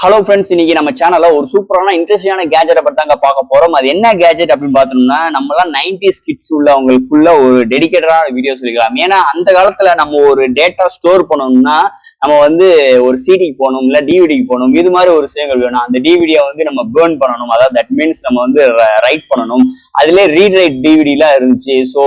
Hello friends, இன்னைக்கு நம்ம சேனல்ல ஒரு சூப்பரான இன்ட்ரெஸ்டிங்கான கேஜெட்டை பத்தி தாங்க பார்க்க போறோம். அது என்ன கேஜெட் அப்படின்னு பார்த்தோம்னா, நம்மலாம் 90s கிட்ஸ் உள்ளவங்களுக்குள்ள ஒரு டெடிகேட்டடான வீடியோ சொல்லிக்கலாம். ஏன்னா அந்த காலத்துல நம்ம ஒரு டேட்டா ஸ்டோர் பண்ணணும்னா நம்ம ஒரு சிடிக்கு போகணும், இல்ல டிவிடிக்கு போகணும். இது மாதிரி ஒரு விஷயங்கள் வேணும். அந்த டிவிடியை நம்ம பேர்ன் பண்ணணும். அதாவது தட் மீன்ஸ் நம்ம ரைட் பண்ணணும். அதுல ரீட் ரைட் டிவிடி எல்லாம் இருந்துச்சு. ஸோ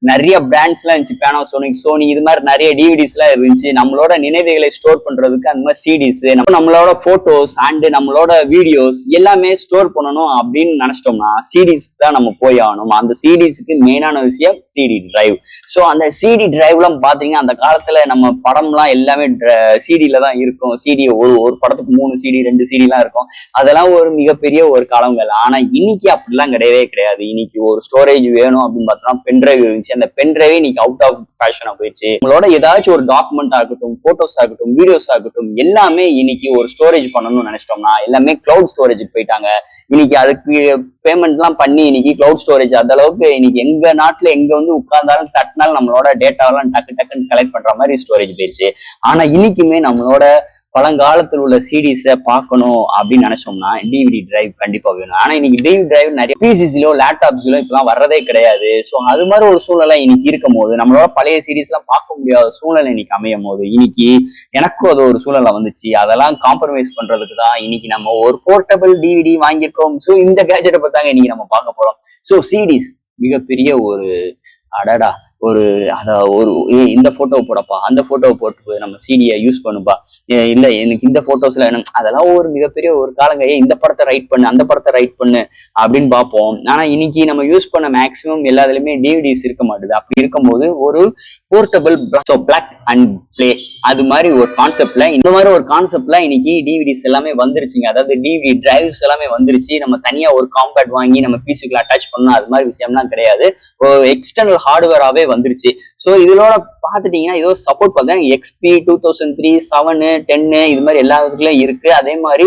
நிறைய பிராண்ட்ஸ் எல்லாம் இருந்துச்சு. பேனாசோனிக், சோனி, இது மாதிரி நிறைய டிவிடிஸ் எல்லாம் இருந்துச்சு. நம்மளோட நினைவுகளை ஸ்டோர் பண்றதுக்கு அந்த மாதிரி சிடிஸ், நம்மளோட போட்டோஸ் அண்ட் நம்மளோட வீடியோஸ் எல்லாமே ஸ்டோர் பண்ணணும் அப்படின்னு நினைச்சிட்டோம்னா சிடிஸ் தான் நம்ம போய் ஆகணும். அந்த சிடிஸ்க்கு மெயினான விஷயம் சிடி டிரைவ். ஸோ அந்த சிடி டிரைவ்லாம் பாத்தீங்கன்னா அந்த காலத்துல நம்ம படம்லாம் எல்லாமே சிடில தான் இருக்கும். சிடி ஒரு படத்துக்கு 3 சிடி 2 சிடி எல்லாம் இருக்கும். அதெல்லாம் ஒரு மிகப்பெரிய ஒரு காலங்கள். ஆனா இன்னைக்கு அப்படிலாம் கிடையவே கிடையாது. இன்னைக்கு ஒரு ஸ்டோரேஜ் வேணும் அப்படின்னு பார்த்தோம்னா பென்ட்ரைவ் இருந்துச்சு. அந்த பென்ட்ரைவே இன்னைக்கு அவுட் ஆஃப் ஃபேஷனா போயிடுச்சு. உங்களோட ஏதாச்சும் ஒரு டாக்குமெண்ட் ஆகட்டும், போட்டோஸ் ஆகட்டும், வீடியோஸ் ஆகட்டும், எல்லாமே இன்னைக்கு ஒரு ஸ்டோரேஜ் பண்ணணும்னு நினைச்சிட்டோம்னா எல்லாமே கிளவுட் ஸ்டோரேஜுக்கு போயிட்டாங்க. இன்னைக்கு அதுக்கு பேமெண்ட் எல்லாம் பண்ணி இன்னைக்கு கிளவுட் ஸ்டோரேஜ் அந்த அளவுக்கு இன்னைக்கு எங்க நாட்டுல எங்க உட்கார்ந்தாலும் தட்டினாலும் நம்மளோட டேட்டாவெல்லாம் டக்குன்னு கலெக்ட் பண்ற மாதிரி ஸ்டோரேஜ் போயிடுச்சு. ஆனா இன்னைக்குமே நம்மளோட பழங்காலத்தில் உள்ள சிடிஸை பார்க்கணும் அப்படின்னு நினைச்சோம்னா டிவிடி டிரைவ் கண்டிப்பா வேணும். ஆனா இன்னைக்கு டிவிடி டிரைவ் நிறைய பிசிஸ்லயோ லேப்டாப்ஸ்லயோ இப்பெல்லாம் வர்றதே கிடையாது. ஸோ அது மாதிரி ஒரு சூழ்நிலை இன்னைக்கு இருக்கும் போது நம்மளோட பழைய சிடிஸ் எல்லாம் பார்க்க முடியாத சூழ்நிலை இன்னைக்கு அமையும் போது இன்னைக்கு எனக்கும் அது ஒரு சூழ்நிலை வந்துச்சு. அதெல்லாம் காம்ப்ரமைஸ் பண்றதுக்கு தான் இன்னைக்கு நம்ம ஒரு போர்ட்டபிள் டிவிடி வாங்கியிருக்கோம். ஸோ இந்த கேஜெட்டை பார்த்தாங்க இன்னைக்கு நம்ம பார்க்க போறோம். ஸோ சிடிஸ் மிகப்பெரிய ஒரு அடடா இந்த போட்டோவை போடப்பா, அந்த போட்டோவை போட்டு நம்ம சிடியை யூஸ் பண்ணுப்பா, இல்ல எனக்கு இந்த போட்டோஸ்ல அதெல்லாம் ஒரு மிகப்பெரிய ஒரு காலங்க. இந்த படத்தை ரைட் பண்ணு, அந்த படத்தை ரைட் பண்ணு அப்படின்னு பார்ப்போம். ஆனா இன்னைக்கு நம்ம யூஸ் பண்ண மேக்சிமம் எல்லாத்துலயுமே டிவிடிஸ் இருக்க மாட்டுது. அப்படி இருக்கும்போது ஒரு போர்ட்டபிள் பிளக் அண்ட் பிளே அது மாதிரி ஒரு கான்செப்ட்ல இன்னைக்கு டிவிடிஸ் எல்லாமே வந்துருச்சுங்க. அதாவது டிவிடி டிரைவ்ஸ் எல்லாமே வந்துருச்சு. நம்ம தனியா ஒரு காம்பேக்ட் வாங்கி நம்ம பிசிக்குள்ள அட்டாச் பண்ணணும் அது மாதிரி விஷயம்லாம் கிடையாது. எக்ஸ்டர்னல் ஹார்ட்வேராவே வந்துருச்சு. ஸோ இதோட பார்த்துட்டீங்கன்னா இதோ சப்போர்ட் பார்த்தீங்கன்னா XP 2003, 7, 10 இது மாதிரி எல்லா விதத்துலயும் இருக்கு. அதே மாதிரி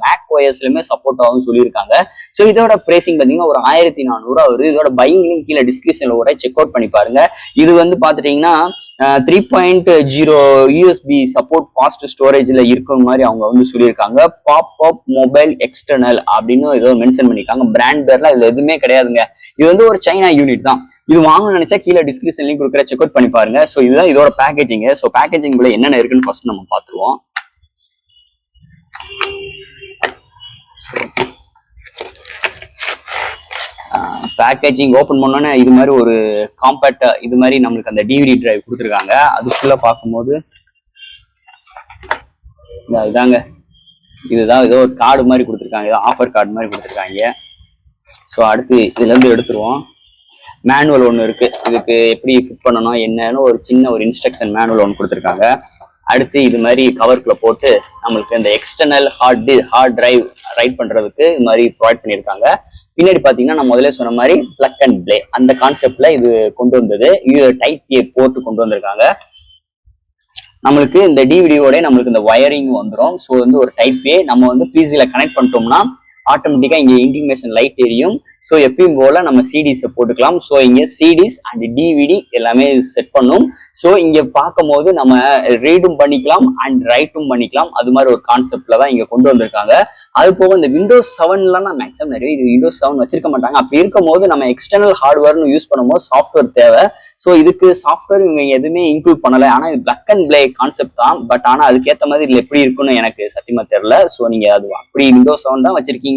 மேக் OSலயுமே சப்போர்ட் ஆகும் சொல்லியிருக்காங்க. ஸோ இதோட பிரைசிங் பார்த்தீங்கன்னா ஒரு 1400 வருது. இதோட பையிங் லிங்க் கீழே டிஸ்கிரிப்ஷன்ல கூட செக் அவுட் பண்ணி பாருங்க. இது பார்த்துட்டீங்கன்னா 3.0 USB சப்போர்ட் ஃபாஸ்ட் ஸ்டோரேஜ்ல இருக்கிற மாதிரி அவங்க சொல்லியிருக்காங்க. பாப் மொபைல் எக்ஸ்டர்னல் அப்படின்னு ஏதோ மென்ஷன் பண்ணிருக்காங்க. பிராண்ட் பேர்ல இதுல எதுவுமே கிடையாதுங்க. இது ஒரு சைனா யூனிட் தான். இது வாங்கணும்னு நினைச்சா கீழே டிஸ்கிரிப்ஷன் லிங்க் கொடுக்குற செக் அவுட் பண்ணி பாருங்க. ஸோ இதுதான் இதோட பேக்கேஜிங். ஸோ பேக்கேஜிங் குள்ள என்னென்ன இருக்குன்னு ஃபர்ஸ்ட் நம்ம பார்த்துருவோம். பேக்கேஜிங் ஓபன் பண்ணோன்னே இது மாதிரி ஒரு காம்பேக்ட் இது மாதிரி நம்மளுக்கு அந்த டிவிடி டிரைவ் கொடுத்துருக்காங்க. அதுக்குள்ள பார்க்கும்போது இதுதான் ஏதோ ஒரு கார்டு மாதிரி கொடுத்துருக்காங்க. ஏதோ ஆஃபர் கார்டு மாதிரி கொடுத்துருக்காங்க. ஸோ அடுத்து இதுல இருந்து எடுத்துருவோம். மேனுவல் ஒன்று இருக்கு. இதுக்கு எப்படி ஃபிட் பண்ணணும் என்னன்னு ஒரு சின்ன ஒரு இன்ஸ்ட்ரக்ஷன் மேனுவல் ஒன்று கொடுத்துருக்காங்க. அடுத்து இது மாதிரி கவருக்குள்ள போட்டு நம்மளுக்கு இந்த எக்ஸ்டர்னல் ஹார்ட் டிரைவ் ரைட் பண்றதுக்கு இது மாதிரி ப்ரொவைட் பண்ணியிருக்காங்க. பின்னாடி பாத்தீங்கன்னா நான் முதல்ல சொன்ன மாதிரி பிளக் அண்ட் பிளே அந்த கான்செப்ட்ல இது கொண்டு வந்தது. டைப் ஏ போர்ட் கொண்டு வந்திருக்காங்க. நம்மளுக்கு இந்த டிவிடியோட நம்மளுக்கு இந்த வயரிங் வந்துடும். ஸோ ஒரு டைப் ஏ நம்ம பிசில கனெக்ட் பண்ணிட்டோம்னா ஆட்டோமேட்டிக்கா இங்க இன்டிமேஷன் லைட் எரியும். ஸோ எப்பயும் போல நம்ம சிடிஸை போட்டுக்கலாம். ஸோ இங்க சிடிஸ் அண்ட் டிவிடி எல்லாமே செட் பண்ணும். ஸோ இங்க பார்க்கும் போது நம்ம ரீடும் பண்ணிக்கலாம் அண்ட் ரைட்டும் பண்ணிக்கலாம். அது மாதிரி ஒரு கான்செப்ட்ல தான் இங்க கொண்டு வந்திருக்காங்க. அது போக இந்த Windows 7லாம் நான் மேக்ஸிமம் நிறைய இது Windows 7 வச்சிருக்க மாட்டாங்க. அப்படி இருக்கும் போது நம்ம எக்ஸ்டர்னல் ஹார்ட்வேர்னு யூஸ் பண்ணும்போது சாஃப்ட்வேர் தேவை. ஸோ இதுக்கு சாஃப்ட்வேர் இவங்க எதுவுமே இன்க்ளூட் பண்ணலை. ஆனா இது பிளக் அண்ட் பிளே கான்செப்ட் தான். பட் ஆனா அதுக்கேற்ற மாதிரி இதுல எப்படி இருக்குன்னு எனக்கு சத்தியமா தெரியல. ஸோ நீங்க அது அப்படி Windows 7 தான் வச்சிருக்கீங்க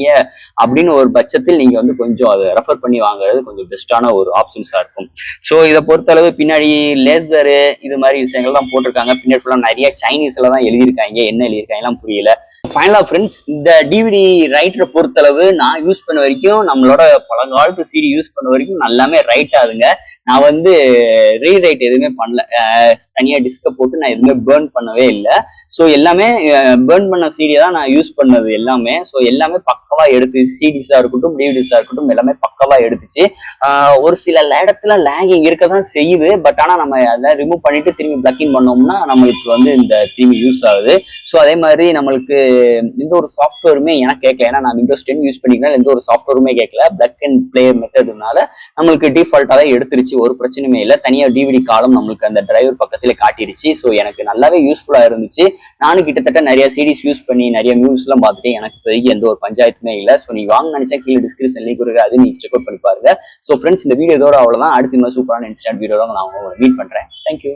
அப்படின்னு ஒரு பட்சத்தில் நீங்க கொஞ்சம் அதை ரெஃபர் பண்ணி வாங்குறது கொஞ்சம் பெஸ்டான ஒரு ஆப்ஷன்ஸா இருக்கும். ஸோ இதை பொறுத்தளவு பின்னாடி லேசரு இது மாதிரி விஷயங்கள் தான் போட்டிருக்காங்க. பின்னாடி ஃபுல்லா நிறைய சைனீஸ்ல தான் எழுதியிருக்காங்க. என்ன எழுதியிருக்காங்க எல்லாம் புரியல. ஃபைனலா ஃப்ரெண்ட்ஸ், இந்த டிவிடி ரைட்டரை பொறுத்தளவு நான் யூஸ் பண்ண வரைக்கும் நம்மளோட பழங்காலத்து சிடி யூஸ் பண்ண வரைக்கும் நல்லாமே ரைட் ஆகுதுங்க. நான் ரீரைட் எதுவுமே பண்ணல. தனியா டிஸ்கை போட்டு நான் எதுவுமே பேர்ன் பண்ணவே இல்லை. ஸோ எல்லாமே பேர்ன் பண்ண சிடியை தான் நான் யூஸ் பண்ணது எல்லாமே. ஸோ எல்லாமே பக்கவா பக்காவா எடுத்து சிடிஸா இருக்கட்டும் டிவிடிஸா இருக்கட்டும் எல்லாமே பக்காவா எடுத்துச்சு. ஒரு சில இடத்துல லேகிங் இருக்கதான் செய்யுது. பட் ஆனா நம்ம அதை ரிமூவ் பண்ணிட்டு திரும்பி பிளக்இன் பண்ணோம்னா நம்மளுக்கு வந்து இந்த திரும்பி யூஸ் ஆகுது. ஸோ அதே மாதிரி நம்மளுக்கு எந்த ஒரு சாஃப்ட்வேருமே எனக்கு கேட்கல. ஏன்னா நான் விண்டோஸ் 10 யூஸ் பண்ணிக்கிறேன், எந்த ஒரு சாஃப்ட்வேருமே கேட்கல. பிளக் அண்ட் பிளே மெத்தட்னால நம்மளுக்கு டிஃபால்ட்டாவே எடுத்துருச்சு, ஒரு பிரச்சனையுமே இல்லை. தனியா டிவிடி காலம் நம்மளுக்கு அந்த டிரைவர் பக்கத்துல காட்டிடுச்சு. ஸோ எனக்கு நல்லாவே யூஸ்ஃபுல்லா இருந்துச்சு. நானும் கிட்டத்தட்ட நிறைய சீரிஸ் யூஸ் பண்ணி நிறைய நியூஸ் எல்லாம் பார்த்துட்டு எனக்கு இப்போதைக்கு எந்த ஒரு பஞ்சாயத்துமே இல்லை. ஸோ நீ வாங்க நினைச்சா கீழே டிஸ்கிரிப்ஷன் லிங்க் இருக்கு, அது நீங்க செக் அவுட் பண்ணி பாருங்க. ஸோ ஃப்ரெண்ட்ஸ், இந்த வீடியோ இதோட அவ்வளவுதான். அடுத்த இன்னும் சூப்பரான இன்ஸ்டன்ட் வீடியோ நான் உங்களை மீட் பண்றேன். தேங்க்யூ.